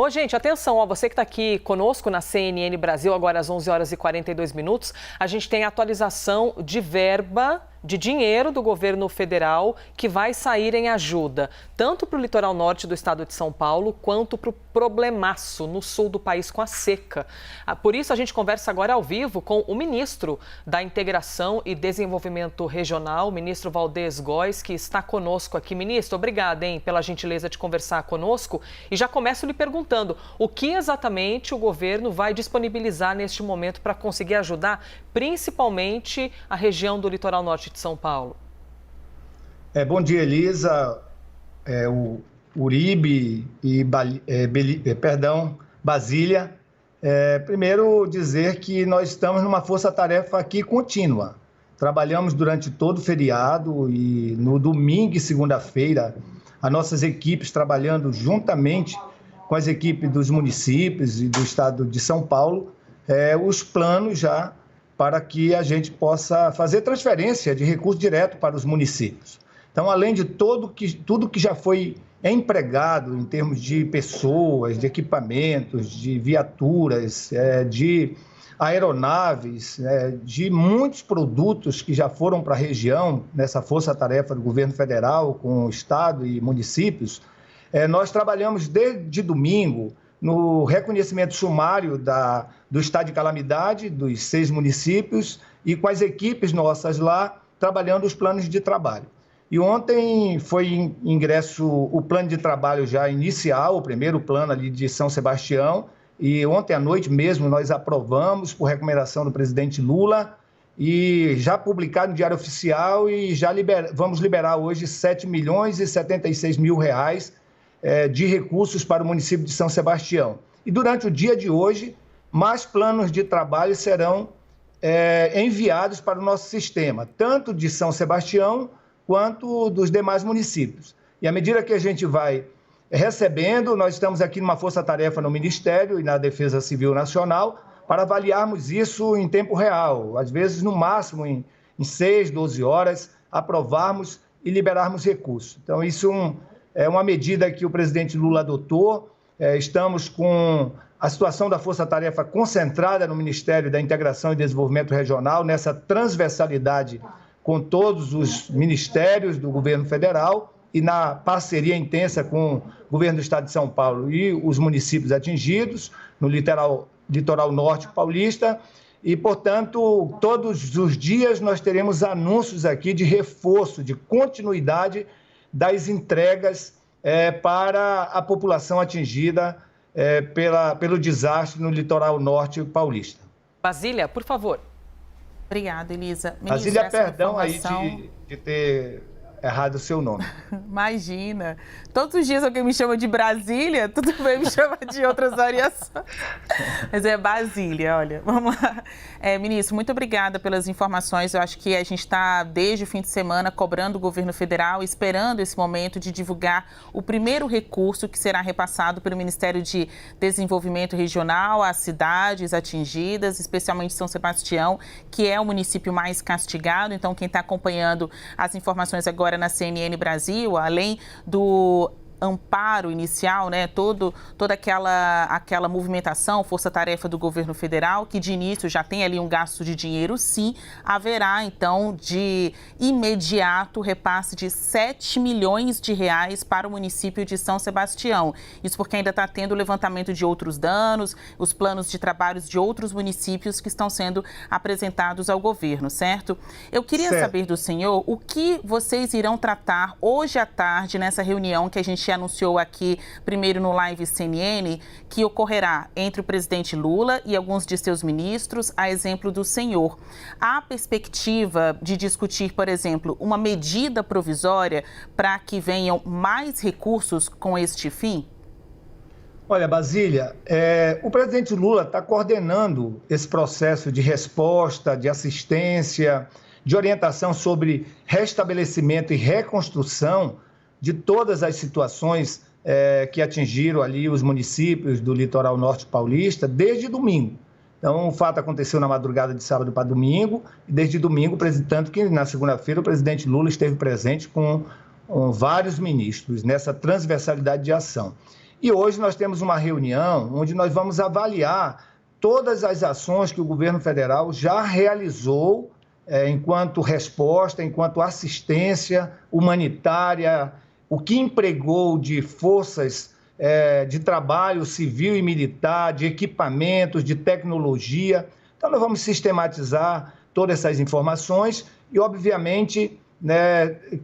Ô, gente, atenção, ó, você que está aqui conosco na CNN Brasil, agora às 11 horas e 42 minutos, a gente tem atualização de verba de dinheiro do governo federal que vai sair em ajuda, tanto para o litoral norte do estado de São Paulo, quanto para o problemaço no sul do país com a seca. Por isso, a gente conversa agora ao vivo com o ministro da Integração e Desenvolvimento Regional, o ministro Valdez Góes, que está conosco aqui. Ministro, obrigada, pela gentileza de conversar conosco. E já começo lhe perguntando, o que exatamente o governo vai disponibilizar neste momento para conseguir ajudar, principalmente a região do litoral norte de São Paulo? Bom dia, Elisa. O Uribe e Basília. Primeiro dizer que nós estamos numa força-tarefa aqui contínua. Trabalhamos durante todo o feriado e no domingo e segunda-feira, as nossas equipes trabalhando juntamente com as equipes dos municípios e do estado de São Paulo, os planos já para que a gente possa fazer transferência de recurso direto para os municípios. Então, além de tudo que já foi empregado em termos de pessoas, de equipamentos, de viaturas, de aeronaves, de muitos produtos que já foram para a região, nessa força-tarefa do governo federal, com o estado e municípios, nós trabalhamos desde domingo no reconhecimento sumário do estado de calamidade dos 6 municípios e com as equipes nossas lá trabalhando os planos de trabalho. E ontem foi ingresso o plano de trabalho já inicial, o primeiro plano ali de São Sebastião, e ontem à noite mesmo nós aprovamos por recomendação do presidente Lula e já publicado no Diário Oficial e já vamos liberar hoje 7 milhões e 76 mil reais de recursos para o município de São Sebastião. E durante o dia de hoje, mais planos de trabalho serão enviados para o nosso sistema, tanto de São Sebastião quanto dos demais municípios. E à medida que a gente vai recebendo, nós estamos aqui numa força-tarefa no Ministério e na Defesa Civil Nacional para avaliarmos isso em tempo real, às vezes no máximo em 6, 12 horas, aprovarmos e liberarmos recursos. Então isso é uma medida que o presidente Lula adotou. Estamos com a situação da força-tarefa concentrada no Ministério da Integração e Desenvolvimento Regional, nessa transversalidade com todos os ministérios do governo federal e na parceria intensa com o governo do estado de São Paulo e os municípios atingidos, no litoral norte paulista. E, portanto, todos os dias nós teremos anúncios aqui de reforço, de continuidade das entregas para a população atingida pelo desastre no litoral norte paulista. Basília, por favor. Obrigada, Elisa. Basília, perdão aí de ter errado o seu nome. Imagina. Todos os dias alguém me chama de Brasília, tudo bem me chama de outras variações. Mas é Basília, olha. Vamos lá. Ministro, muito obrigada pelas informações. Eu acho que a gente está, desde o fim de semana, cobrando o governo federal, esperando esse momento de divulgar o primeiro recurso que será repassado pelo Ministério de Desenvolvimento Regional às cidades atingidas, especialmente São Sebastião, que é o município mais castigado. Então, quem está acompanhando as informações agora na CNN Brasil, além do amparo inicial, né, toda aquela movimentação, força-tarefa do governo federal, que de início já tem ali um gasto de dinheiro, sim, haverá então de imediato repasse de 7 milhões de reais para o município de São Sebastião. Isso porque ainda está tendo o levantamento de outros danos, os planos de trabalhos de outros municípios que estão sendo apresentados ao governo, certo? Eu queria saber do senhor o que vocês irão tratar hoje à tarde nessa reunião que a gente anunciou aqui, primeiro no Live CNN, que ocorrerá entre o presidente Lula e alguns de seus ministros, a exemplo do senhor. Há perspectiva de discutir, por exemplo, uma medida provisória para que venham mais recursos com este fim? Olha, Basília, o presidente Lula está coordenando esse processo de resposta, de assistência, de orientação sobre restabelecimento e reconstrução de todas as situações que atingiram ali os municípios do litoral norte paulista desde domingo. Então, o fato aconteceu na madrugada de sábado para domingo, e desde domingo, tanto que na segunda-feira o presidente Lula esteve presente com vários ministros nessa transversalidade de ação. E hoje nós temos uma reunião onde nós vamos avaliar todas as ações que o governo federal já realizou enquanto resposta, enquanto assistência humanitária, o que empregou de forças de trabalho civil e militar, de equipamentos, de tecnologia. Então, nós vamos sistematizar todas essas informações e, obviamente,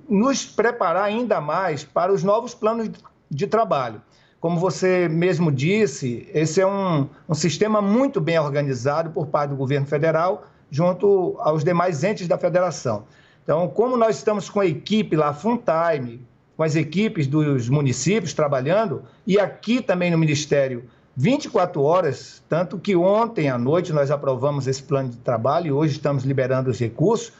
nos preparar ainda mais para os novos planos de trabalho. Como você mesmo disse, esse é um sistema muito bem organizado por parte do governo federal, junto aos demais entes da federação. Então, como nós estamos com a equipe lá, full time, com as equipes dos municípios trabalhando, e aqui também no Ministério, 24 horas, tanto que ontem à noite nós aprovamos esse plano de trabalho e hoje estamos liberando os recursos.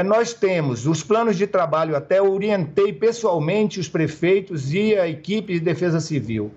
Nós temos os planos de trabalho, até orientei pessoalmente os prefeitos e a equipe de defesa civil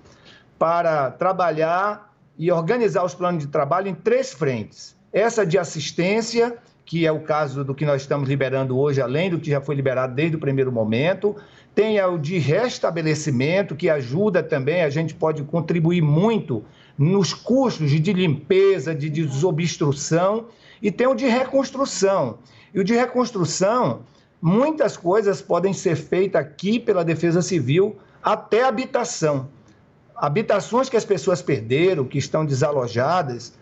para trabalhar e organizar os planos de trabalho em 3 frentes. Essa de assistência, que é o caso do que nós estamos liberando hoje, além do que já foi liberado desde o primeiro momento. Tem o de restabelecimento, que ajuda também, a gente pode contribuir muito nos custos de limpeza, de desobstrução, e tem o de reconstrução. E o de reconstrução, muitas coisas podem ser feitas aqui pela Defesa Civil, até habitação. Habitações que as pessoas perderam, que estão desalojadas,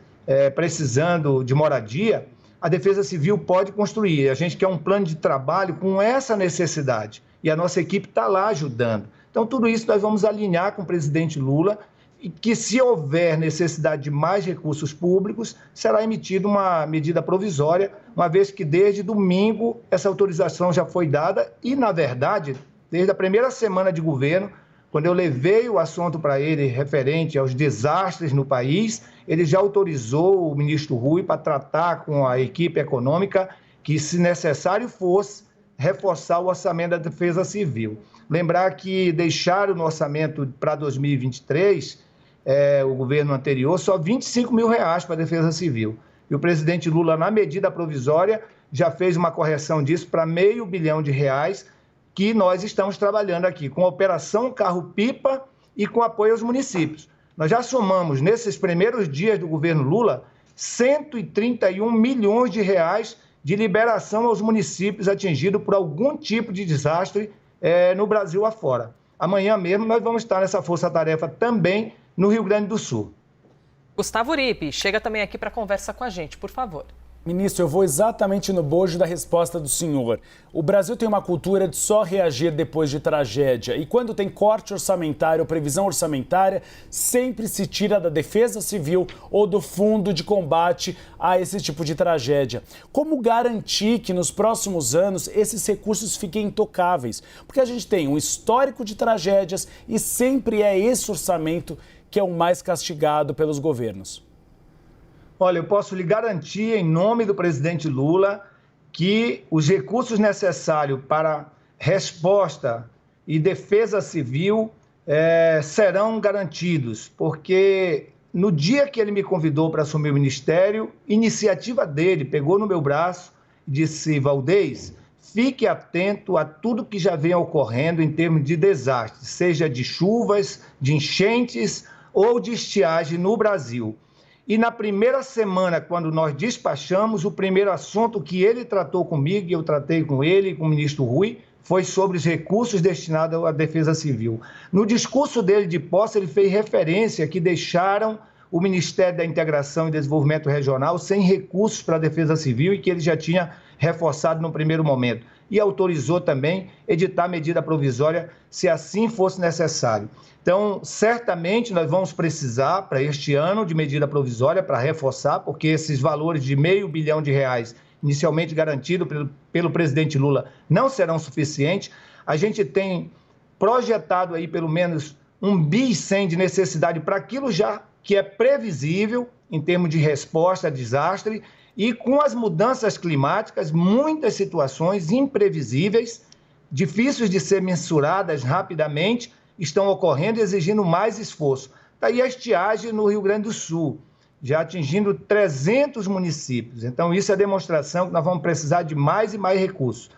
precisando de moradia, a Defesa Civil pode construir. A gente quer um plano de trabalho com essa necessidade. E a nossa equipe está lá ajudando. Então, tudo isso nós vamos alinhar com o presidente Lula e que, se houver necessidade de mais recursos públicos, será emitida uma medida provisória, uma vez que desde domingo essa autorização já foi dada e, na verdade, desde a primeira semana de governo, quando eu levei o assunto para ele referente aos desastres no país, ele já autorizou o ministro Rui para tratar com a equipe econômica que, se necessário fosse, reforçar o orçamento da Defesa Civil. Lembrar que deixaram no orçamento para 2023, o governo anterior, só R$25 mil para a Defesa Civil. E o presidente Lula, na medida provisória, já fez uma correção disso para R$500 milhão, que nós estamos trabalhando aqui, com a Operação Carro-Pipa e com apoio aos municípios. Nós já somamos, nesses primeiros dias do governo Lula, R$131 milhões de liberação aos municípios atingidos por algum tipo de desastre no Brasil afora. Amanhã mesmo nós vamos estar nessa força-tarefa também no Rio Grande do Sul. Gustavo Uribe, chega também aqui para conversa com a gente, por favor. Ministro, eu vou exatamente no bojo da resposta do senhor. O Brasil tem uma cultura de só reagir depois de tragédia. E quando tem corte orçamentário ou previsão orçamentária, sempre se tira da Defesa Civil ou do Fundo de Combate a esse tipo de tragédia. Como garantir que nos próximos anos esses recursos fiquem intocáveis? Porque a gente tem um histórico de tragédias e sempre é esse orçamento que é o mais castigado pelos governos. Olha, eu posso lhe garantir, em nome do presidente Lula, que os recursos necessários para resposta e defesa civil serão garantidos, porque no dia que ele me convidou para assumir o ministério, iniciativa dele, pegou no meu braço e disse: Valdez, fique atento a tudo que já vem ocorrendo em termos de desastres, seja de chuvas, de enchentes ou de estiagem no Brasil. E na primeira semana, quando nós despachamos, o primeiro assunto que ele tratou comigo, e eu tratei com ele e com o ministro Rui, foi sobre os recursos destinados à Defesa Civil. No discurso dele de posse, ele fez referência que deixaram o Ministério da Integração e Desenvolvimento Regional sem recursos para a Defesa Civil e que ele já tinha reforçado no primeiro momento. E autorizou também editar medida provisória, se assim fosse necessário. Então, certamente nós vamos precisar, para este ano, de medida provisória para reforçar, porque esses valores de R$500 bilhão inicialmente garantidos pelo presidente Lula não serão suficientes. A gente tem projetado aí pelo menos R$1,1 bilhão de necessidade para aquilo já que é previsível em termos de resposta a desastre, e com as mudanças climáticas, muitas situações imprevisíveis, difíceis de ser mensuradas rapidamente, estão ocorrendo e exigindo mais esforço. Daí a estiagem no Rio Grande do Sul, já atingindo 300 municípios. Então, isso é demonstração que nós vamos precisar de mais e mais recursos.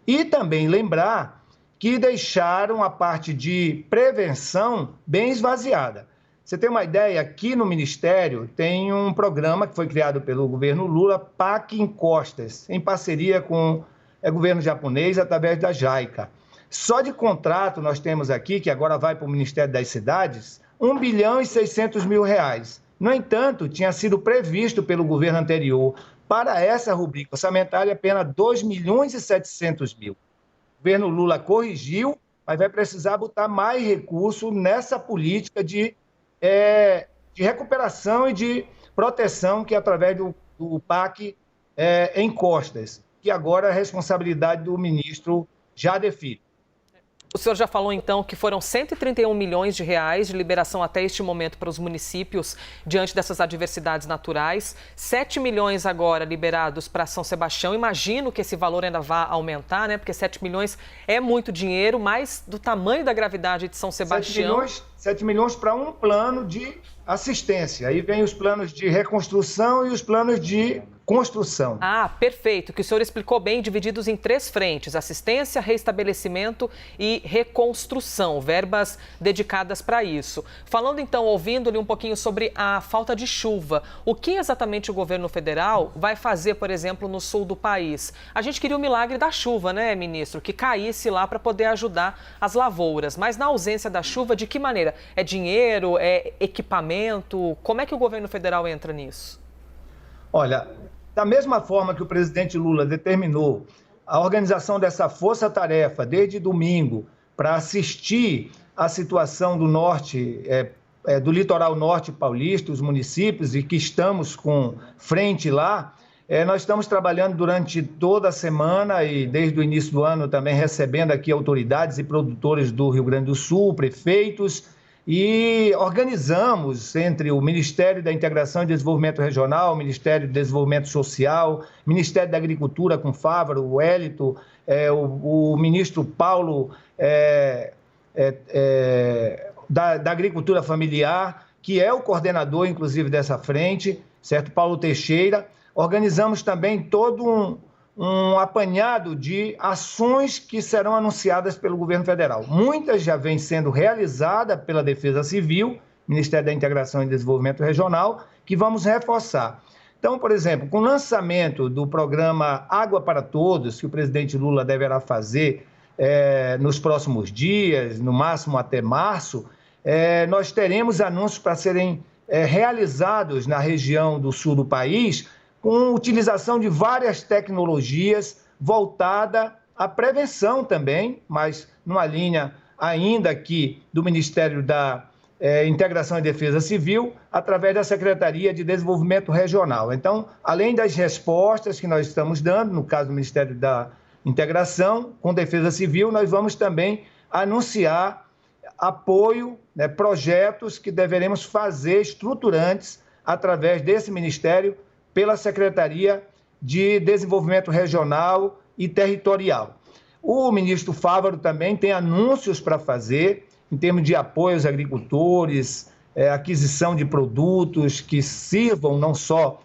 E também lembrar que deixaram a parte de prevenção bem esvaziada. Você tem uma ideia, aqui no Ministério tem um programa que foi criado pelo governo Lula, PAC Encostas, em parceria com o governo japonês através da JICA. Só de contrato nós temos aqui, que agora vai para o Ministério das Cidades, R$ 1.600.000. No entanto, tinha sido previsto pelo governo anterior para essa rubrica orçamentária apenas R$ 2.700.000. O governo Lula corrigiu, mas vai precisar botar mais recurso nessa política de recuperação e de proteção que é através do PAC Encostas, que agora é a responsabilidade do ministro Jader Filho. O senhor já falou, então, que foram 131 milhões de reais de liberação até este momento para os municípios diante dessas adversidades naturais. 7 milhões agora liberados para São Sebastião. Imagino que esse valor ainda vá aumentar, né? Porque 7 milhões é muito dinheiro, mas do tamanho da gravidade de São Sebastião... 7 milhões para um plano de assistência. Aí vem os planos de reconstrução e os planos de construção. Ah, perfeito, que o senhor explicou bem, divididos em 3 frentes: assistência, reestabelecimento e reconstrução, verbas dedicadas para isso. Falando então, ouvindo-lhe um pouquinho sobre a falta de chuva, o que exatamente o governo federal vai fazer, por exemplo, no sul do país? A gente queria o milagre da chuva, né, ministro? Que caísse lá para poder ajudar as lavouras, mas na ausência da chuva, de que maneira? É dinheiro, é equipamento? Como é que o governo federal entra nisso? Olha, da mesma forma que o presidente Lula determinou a organização dessa força-tarefa desde domingo para assistir à situação do norte, do litoral norte paulista, os municípios, e que estamos com frente lá, nós estamos trabalhando durante toda a semana e desde o início do ano também recebendo aqui autoridades e produtores do Rio Grande do Sul, prefeitos, e organizamos entre o Ministério da Integração e Desenvolvimento Regional, o Ministério do Desenvolvimento Social, Ministério da Agricultura com Fávaro, o Hélito, o ministro Paulo da Agricultura Familiar, que é o coordenador, inclusive, dessa frente, certo? Paulo Teixeira. Organizamos também todo um apanhado de ações que serão anunciadas pelo governo federal. Muitas já vêm sendo realizadas pela Defesa Civil, Ministério da Integração e Desenvolvimento Regional, que vamos reforçar. Então, por exemplo, com o lançamento do programa Água para Todos, que o presidente Lula deverá fazer nos próximos dias, no máximo até março, nós teremos anúncios para serem realizados na região do sul do país, com utilização de várias tecnologias voltada à prevenção também, mas numa linha ainda aqui do Ministério da Integração e Defesa Civil, através da Secretaria de Desenvolvimento Regional. Então, além das respostas que nós estamos dando, no caso do Ministério da Integração, com Defesa Civil, nós vamos também anunciar apoio, projetos que deveremos fazer estruturantes através desse Ministério, pela Secretaria de Desenvolvimento Regional e Territorial. O ministro Fávaro também tem anúncios para fazer em termos de apoio aos agricultores, aquisição de produtos que sirvam não só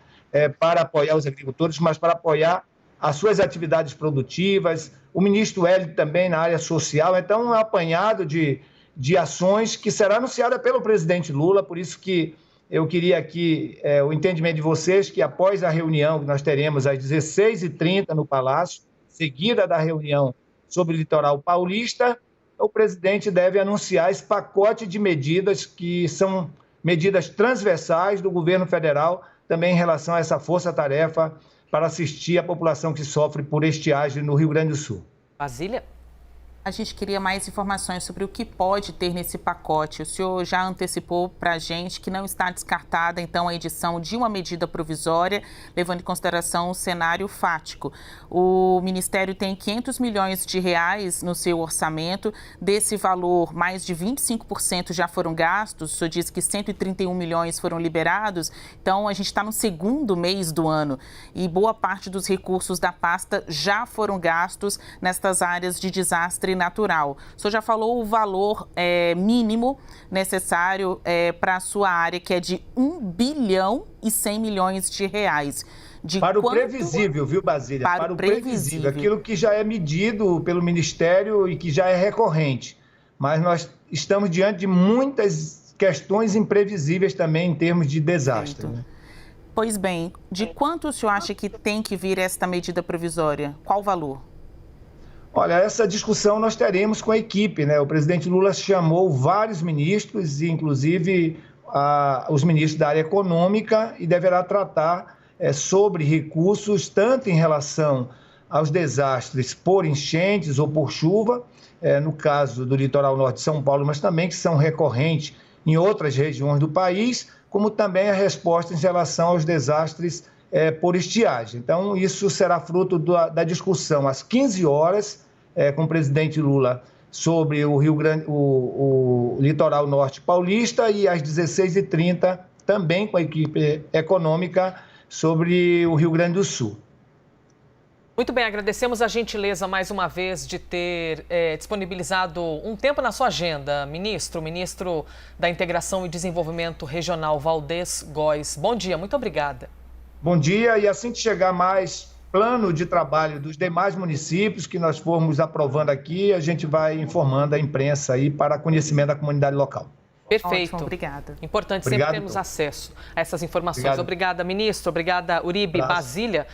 para apoiar os agricultores, mas para apoiar as suas atividades produtivas. O ministro Hélio também na área social. Então, é um apanhado de ações que será anunciada pelo presidente Lula, por isso que eu queria aqui o entendimento de vocês que após a reunião que nós teremos às 16h30 no Palácio, seguida da reunião sobre o litoral paulista, o presidente deve anunciar esse pacote de medidas que são medidas transversais do governo federal, também em relação a essa força-tarefa para assistir a população que sofre por estiagem no Rio Grande do Sul. Basília? A gente queria mais informações sobre o que pode ter nesse pacote. O senhor já antecipou para a gente que não está descartada, então, a edição de uma medida provisória, levando em consideração o cenário fático. O Ministério tem 500 milhões de reais no seu orçamento. Desse valor, mais de 25% já foram gastos. O senhor disse que 131 milhões foram liberados. Então, a gente está no segundo mês do ano e boa parte dos recursos da pasta já foram gastos nestas áreas de desastre natural. O senhor já falou o valor mínimo necessário para a sua área, que é de 1 bilhão e 100 milhões de reais. Para o previsível, viu, Basília? Para o previsível. Aquilo que já é medido pelo Ministério e que já é recorrente. Mas nós estamos diante de muitas questões imprevisíveis também em termos de desastre. Né? Pois bem, de quanto o senhor acha que tem que vir esta medida provisória? Qual o valor? Olha, essa discussão nós teremos com a equipe, né? O presidente Lula chamou vários ministros, inclusive os ministros da área econômica, e deverá tratar sobre recursos, tanto em relação aos desastres por enchentes ou por chuva, no caso do litoral norte de São Paulo, mas também que são recorrentes em outras regiões do país, como também a resposta em relação aos desastres por estiagem. Então, isso será fruto da discussão às 15 horas com o presidente Lula sobre o Rio Grande, o litoral norte paulista, e às 16h30 também com a equipe econômica sobre o Rio Grande do Sul. Muito bem, agradecemos a gentileza mais uma vez de ter disponibilizado um tempo na sua agenda, ministro da Integração e Desenvolvimento Regional, Valdez Góes. Bom dia, muito obrigada. Bom dia, e assim que chegar mais plano de trabalho dos demais municípios que nós formos aprovando aqui, a gente vai informando a imprensa aí para conhecimento da comunidade local. Perfeito. Ótimo, obrigada. Importante sempre termos acesso a essas informações. Obrigada, ministro. Obrigada, Uribe. Basília.